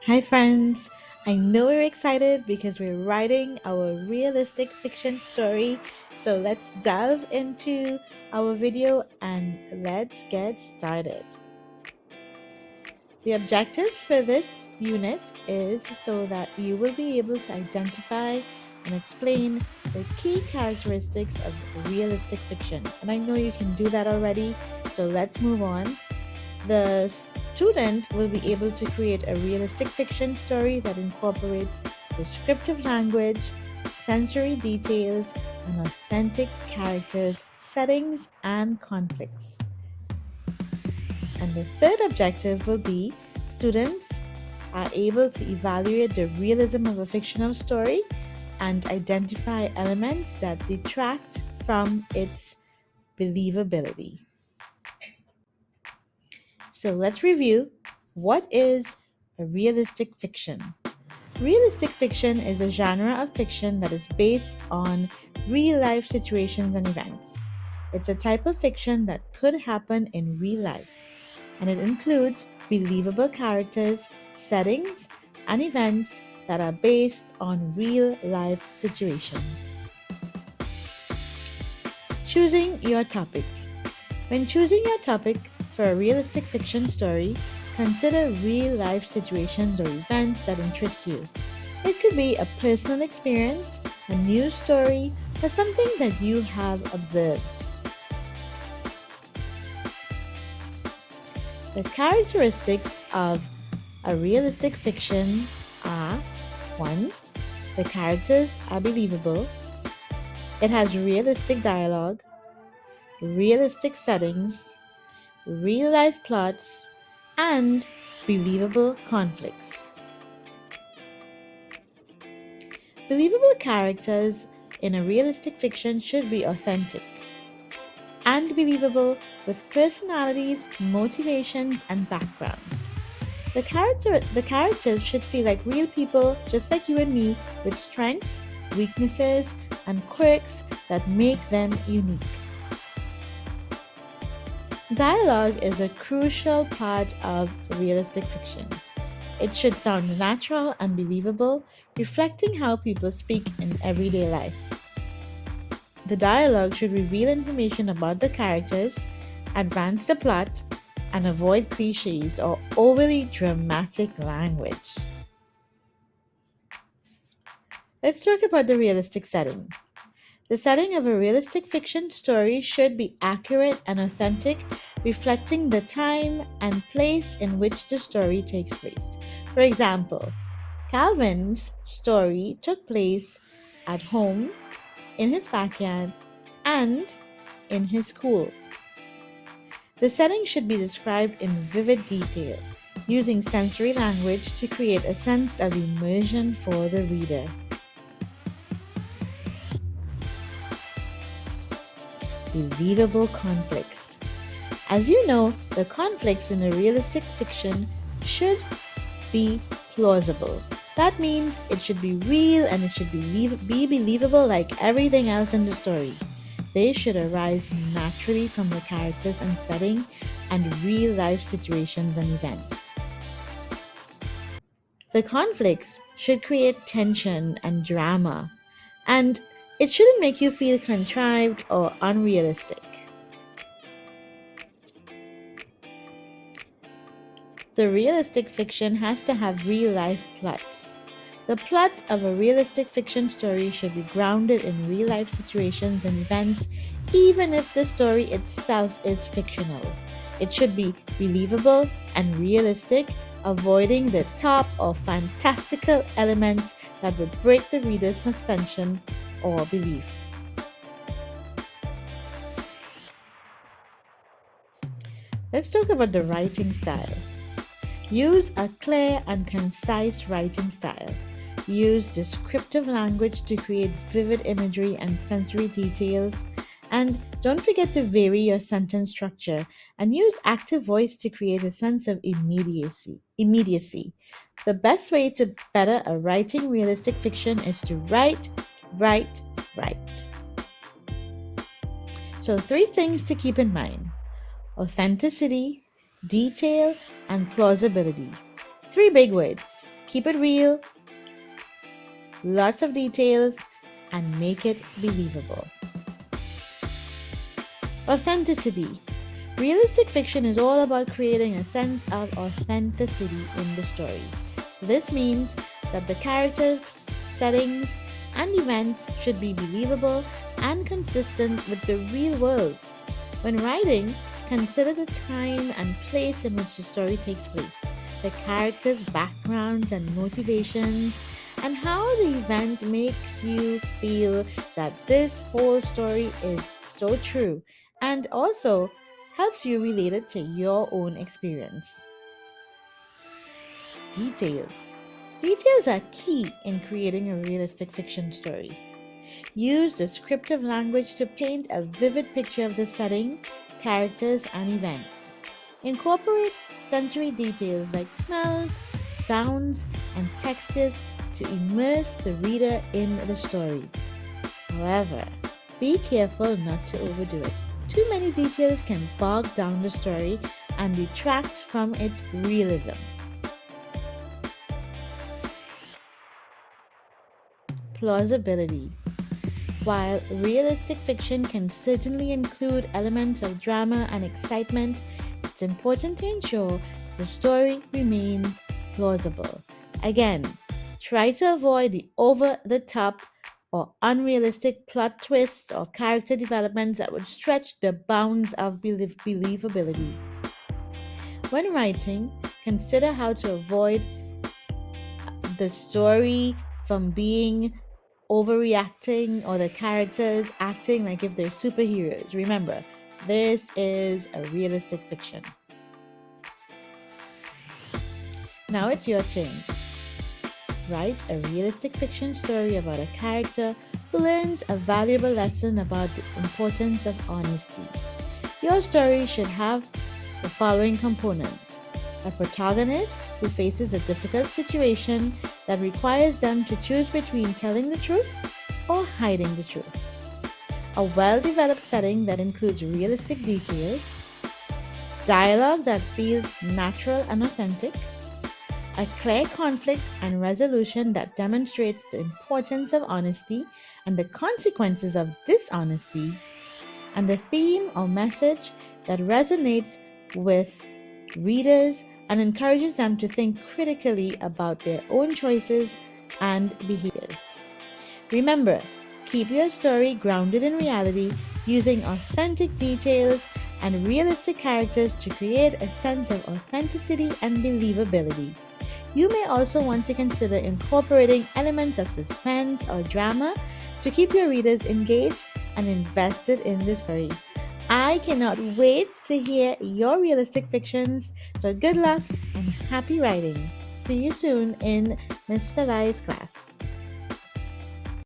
Hi, friends. I know we're excited because we're writing our realistic fiction story. So let's delve into our video and let's get started. The objectives for this unit is so that you will be able to identify and explain the key characteristics of realistic fiction. And I know you can do that already. So let's move on. The student will be able to create a realistic fiction story that incorporates descriptive language, sensory details, and authentic characters, settings, and conflicts. And the third objective will be students are able to evaluate the realism of a fictional story and identify elements that detract from its believability. So let's review what is a realistic fiction. Realistic fiction is a genre of fiction that is based on real life situations and events. It's a type of fiction that could happen in real life, and it includes believable characters, settings, and events that are based on real life situations. Choosing your topic. When choosing your topic for a realistic fiction story, consider real life situations or events that interest you. It could be a personal experience, a news story, or something that you have observed. The characteristics of a realistic fiction are 1. The characters are believable, it has realistic dialogue, realistic settings, real life plots, and believable conflicts. Believable characters in a realistic fiction should be authentic and believable with personalities, motivations, and backgrounds. The characters should feel like real people, just like you and me, with strengths, weaknesses, and quirks that make them unique. Dialogue is a crucial part of realistic fiction. It should sound natural and believable, reflecting how people speak in everyday life. The dialogue should reveal information about the characters, advance the plot, and avoid cliches or overly dramatic language. Let's talk about the realistic setting. The setting of a realistic fiction story should be accurate and authentic, reflecting the time and place in which the story takes place. For example, Calvin's story took place at home, in his backyard, and in his school. The setting should be described in vivid detail, using sensory language to create a sense of immersion for the reader. Believable conflicts. As you know, the conflicts in a realistic fiction should be plausible. That means it should be real and it should be believable like everything else in the story. They should arise naturally from the characters and setting and real life situations and events. The conflicts should create tension and drama, and it shouldn't make you feel contrived or unrealistic. The realistic fiction has to have real life plots. The plot of a realistic fiction story should be grounded in real life situations and events, even if the story itself is fictional. It should be believable and realistic, avoiding the top or fantastical elements that would break the reader's suspension or belief. Let's talk about the writing style. Use a clear and concise writing style. Use descriptive language to create vivid imagery and sensory details. And don't forget to vary your sentence structure and use active voice to create a sense of immediacy. The best way to better a writing realistic fiction is to write, write, write. So, 3 things to keep in mind: authenticity, detail, and plausibility. 3 big words. Keep it real, lots of details, and make it believable. Authenticity. Realistic fiction is all about creating a sense of authenticity in the story. This means that the characters, settings, and events should be believable and consistent with the real world. When writing, consider the time and place in which the story takes place, the characters' backgrounds and motivations, and how the event makes you feel that this whole story is so true and also helps you relate it to your own experience. Details. Details are key in creating a realistic fiction story. Use descriptive language to paint a vivid picture of the setting, characters, and events. Incorporate sensory details like smells, sounds, and textures to immerse the reader in the story. However, be careful not to overdo it. Too many details can bog down the story and detract from its realism. Plausibility. While realistic fiction can certainly include elements of drama and excitement, it's important to ensure the story remains plausible. Again, try to avoid the over the top or unrealistic plot twists or character developments that would stretch the bounds of believability. When writing, consider how to avoid the story from being overreacting or the characters acting like if they're superheroes. Remember, this is a realistic fiction. Now it's your turn. Write a realistic fiction story about a character who learns a valuable lesson about the importance of honesty. Your story should have the following components: a protagonist who faces a difficult situation that requires them to choose between telling the truth or hiding the truth, a well developed setting that includes realistic details, dialogue that feels natural and authentic, a clear conflict and resolution that demonstrates the importance of honesty and the consequences of dishonesty, and a theme or message that resonates with readers and encourages them to think critically about their own choices and behaviors. Remember, keep your story grounded in reality using authentic details and realistic characters to create a sense of authenticity and believability. You may also want to consider incorporating elements of suspense or drama to keep your readers engaged and invested in the story. I cannot wait to hear your realistic fictions, so good luck and happy writing. See you soon in Mr. Dhalai's class.